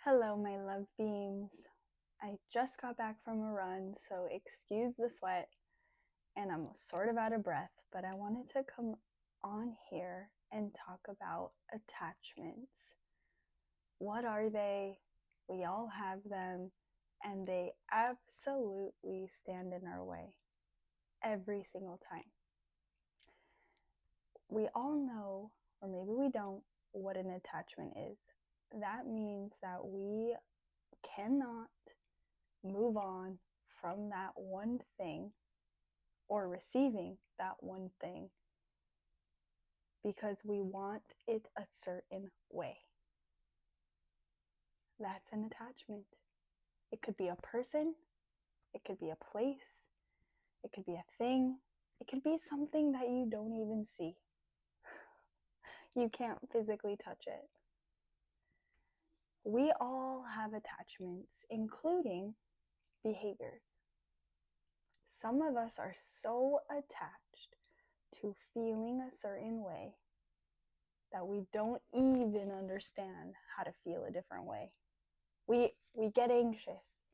Hello, my love beams. I just got back from a run, so excuse the sweat, and I'm sort of out of breath, but I wanted to come on here and talk about attachments. What are they? We all have them, and they absolutely stand in our way every single time. We all know, or maybe we don't, what an attachment is. That means that we cannot move on from that one thing or receiving that one thing because we want it a certain way. That's an attachment. It could be a person, it could be a place, it could be a thing, it could be something that you don't even see. You can't physically touch it. We all have attachments, including behaviors. Some of us are so attached to feeling a certain way that we don't even understand how to feel a different way. We get anxious.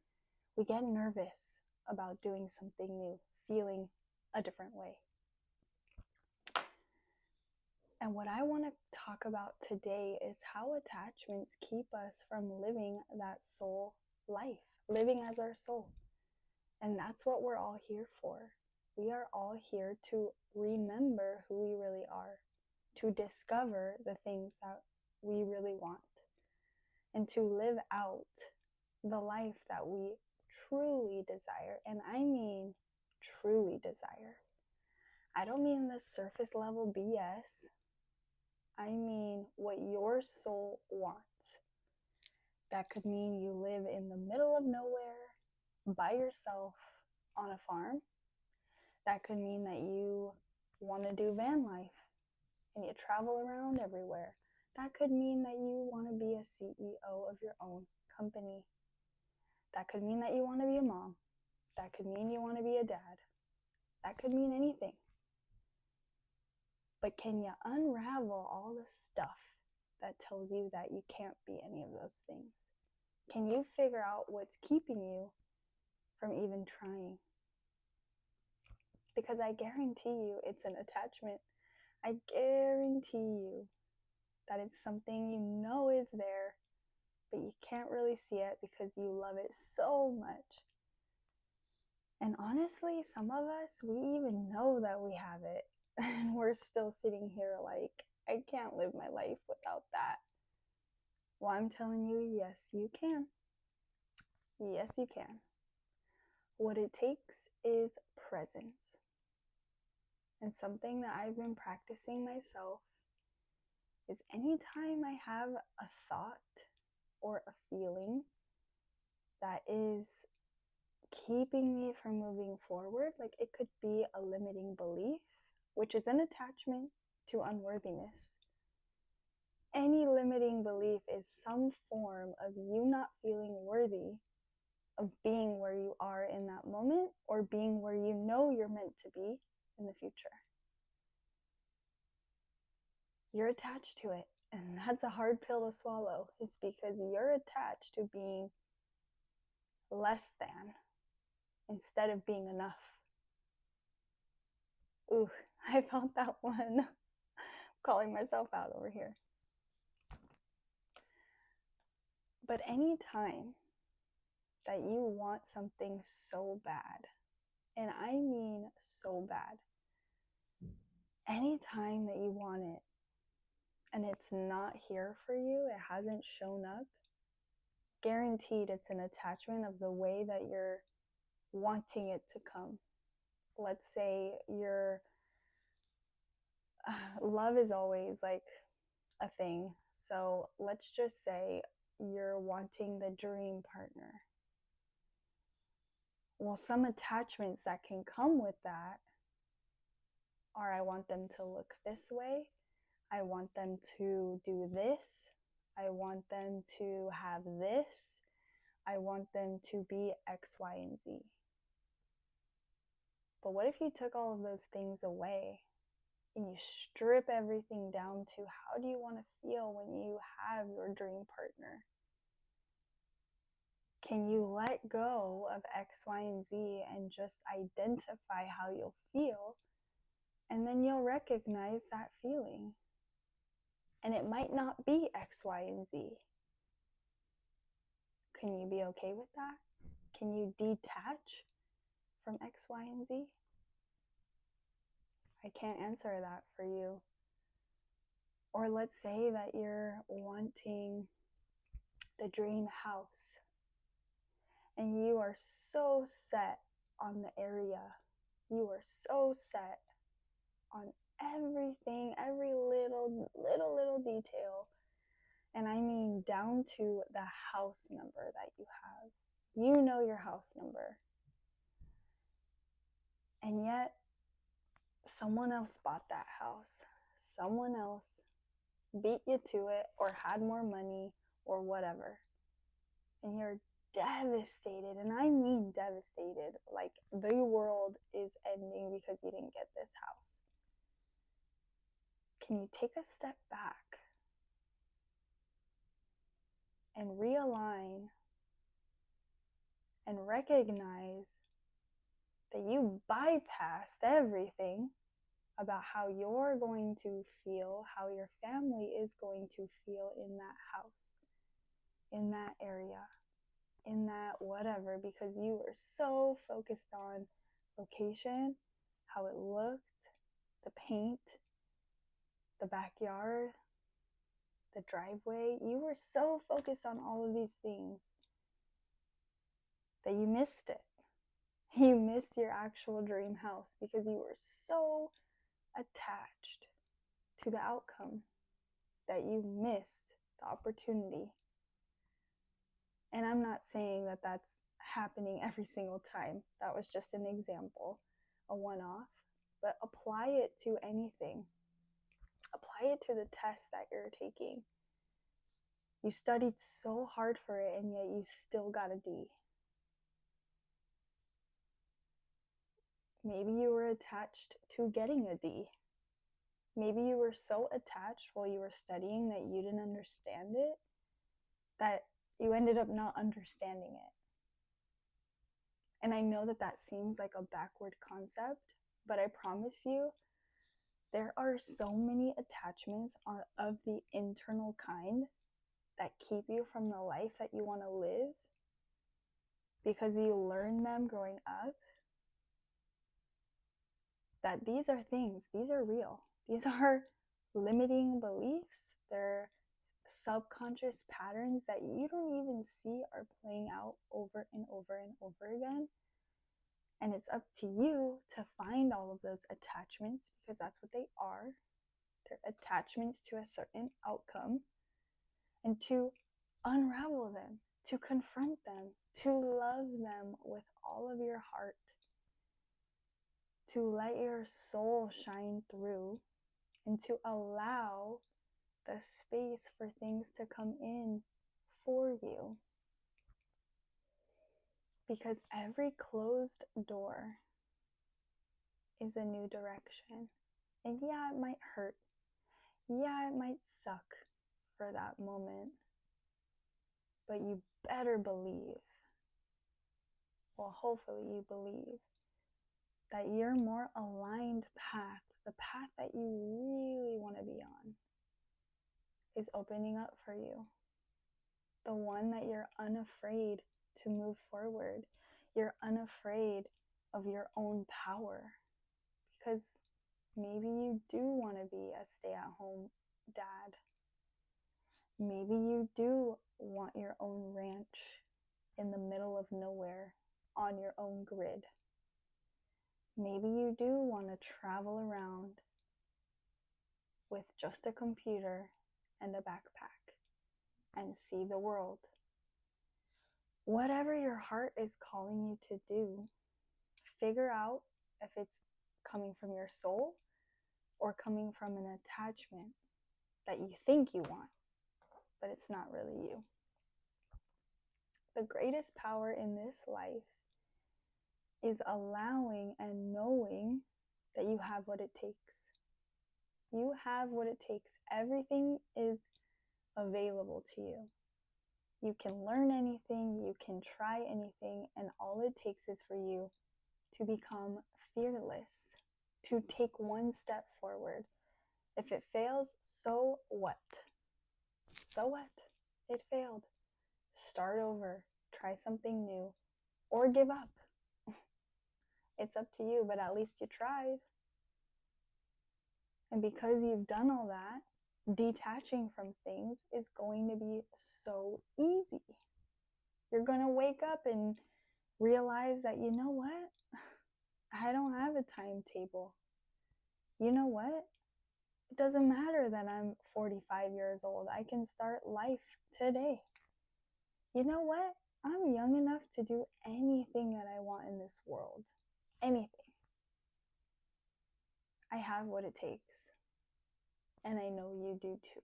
We get nervous about doing something new, feeling a different way. And what I want to talk about today is how attachments keep us from living that soul life, living as our soul. And that's what we're all here for. We are all here to remember who we really are, to discover the things that we really want, and to live out the life that we truly desire. And I mean truly desire. I don't mean the surface level BS. I mean what your soul wants. That could mean you live in the middle of nowhere by yourself on a farm. That could mean that you want to do van life and you travel around everywhere. That could mean that you want to be a CEO of your own company. That could mean that you want to be a mom. That could mean you want to be a dad. That could mean anything. But can you unravel all the stuff that tells you that you can't be any of those things? Can you figure out what's keeping you from even trying? Because I guarantee you it's an attachment. I guarantee you that it's something you know is there, but you can't really see it because you love it so much. And honestly, some of us, we even know that we have it, and we're still sitting here like, I can't live my life without that. Well, I'm telling you, yes, you can. Yes, you can. What it takes is presence. And something that I've been practicing myself is anytime I have a thought or a feeling that is keeping me from moving forward, like it could be a limiting belief, which is an attachment to unworthiness. Any limiting belief is some form of you not feeling worthy of being where you are in that moment or being where you know you're meant to be in the future. You're attached to it, and that's a hard pill to swallow, is because you're attached to being less than instead of being enough. Ooh, I felt that one. Calling myself out over here. But any time that you want something so bad, and I mean so bad, anytime that you want it and it's not here for you, it hasn't shown up, guaranteed it's an attachment of the way that you're wanting it to come. Let's say love is always like a thing. So let's just say you're wanting the dream partner. Well, some attachments that can come with that are, I want them to look this way. I want them to do this. I want them to have this. I want them to be X, Y, and Z. But what if you took all of those things away and you strip everything down to how do you want to feel when you have your dream partner? Can you let go of X, Y, and Z and just identify how you'll feel? And then you'll recognize that feeling. And it might not be X, Y, and Z. Can you be okay with that? Can you detach from X, Y, and Z? I can't answer that for you. Or let's say that you're wanting the dream house and you are so set on the area. You are so set on everything, every little detail. And I mean down to the house number that you have. You know your house number. And yet, someone else bought that house. Someone else beat you to it or had more money or whatever. And you're devastated. And I mean devastated. Like the world is ending because you didn't get this house. Can you take a step back and realign and recognize that you bypassed everything about how you're going to feel, how your family is going to feel in that house, in that area, in that whatever, because you were so focused on location, how it looked, the paint, the backyard, the driveway. You were so focused on all of these things that you missed it. You missed your actual dream house because you were so attached to the outcome that you missed the opportunity. And I'm not saying that that's happening every single time. That was just an example, a one-off. But apply it to anything. Apply it to the test that you're taking. You studied so hard for it and yet you still got a D. Maybe you were attached to getting a D. Maybe you were so attached while you were studying that you didn't understand it, that you ended up not understanding it. And I know that that seems like a backward concept, but I promise you, there are so many attachments of the internal kind that keep you from the life that you want to live because you learn them growing up, that these are things, these are real. These are limiting beliefs. They're subconscious patterns that you don't even see are playing out over and over and over again. And it's up to you to find all of those attachments, because that's what they are. They're attachments to a certain outcome, and to unravel them, to confront them, to love them with all of your heart, to let your soul shine through, and to allow the space for things to come in for you. Because every closed door is a new direction. And yeah, it might hurt. Yeah, it might suck for that moment. But you better believe, well, hopefully you believe, that your more aligned path, the path that you really want to be on, is opening up for you. The one that you're unafraid to move forward. You're unafraid of your own power. Because maybe you do want to be a stay-at-home dad. Maybe you do want your own ranch in the middle of nowhere on your own grid. Maybe you do want to travel around with just a computer and a backpack and see the world. Whatever your heart is calling you to do, figure out if it's coming from your soul or coming from an attachment that you think you want, but it's not really you. The greatest power in this life is allowing and knowing that you have what it takes. You have what it takes. Everything is available to you. You can learn anything, you can try anything, and all it takes is for you to become fearless, to take one step forward. If it fails, so what? So what? It failed. Start over, try something new, or give up. It's up to you, but at least you tried. And because you've done all that, detaching from things is going to be so easy. You're going to wake up and realize that, you know what? I don't have a timetable. You know what? It doesn't matter that I'm 45 years old. I can start life today. You know what? I'm young enough to do anything that I want in this world. Anything. I have what it takes. And I know you do too.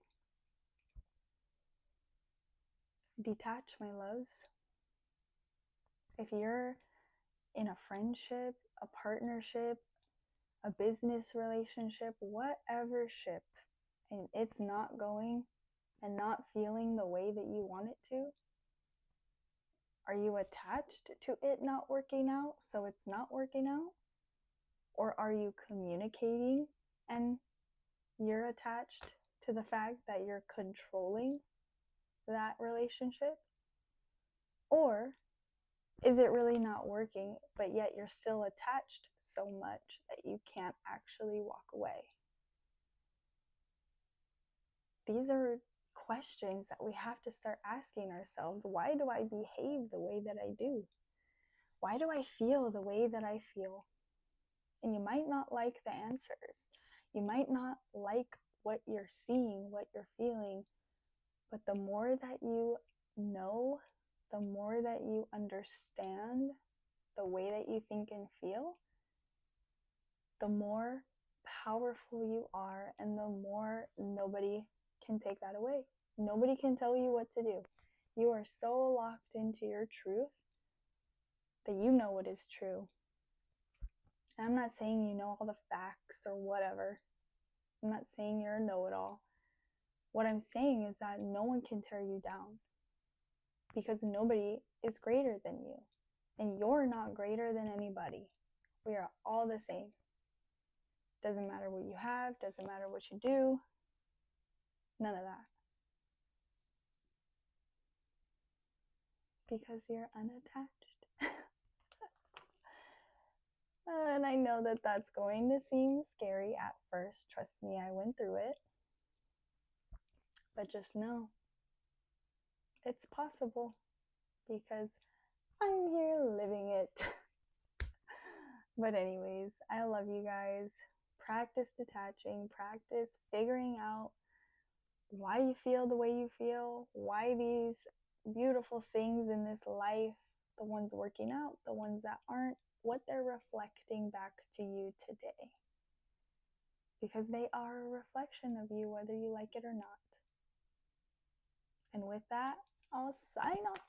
Detach, my loves. If you're in a friendship, a partnership, a business relationship, whatever ship, and it's not going and not feeling the way that you want it to, are you attached to it not working out, so it's not working out? Or are you communicating and you're attached to the fact that you're controlling that relationship? Or is it really not working, but yet you're still attached so much that you can't actually walk away? These are questions that we have to start asking ourselves. Why do I behave the way that I do? Why do I feel the way that I feel? And you might not like the answers. You might not like what you're seeing, what you're feeling, but the more that you know, the more that you understand the way that you think and feel, the more powerful you are, and the more nobody can take that away. Nobody can tell you what to do. You are so locked into your truth that you know what is true. And I'm not saying you know all the facts or whatever. I'm not saying you're a know-it-all. What I'm saying is that no one can tear you down, because nobody is greater than you. And you're not greater than anybody. We are all the same. Doesn't matter what you have, doesn't matter what you do, none of that. Because you're unattached. And I know that that's going to seem scary at first. Trust me, I went through it. But just know, it's possible, because I'm here living it. But anyways, I love you guys. Practice detaching, practice figuring out why you feel the way you feel, why these beautiful things in this life, the ones working out, the ones that aren't, what they're reflecting back to you today. Because they are a reflection of you, whether you like it or not. And with that, I'll sign off.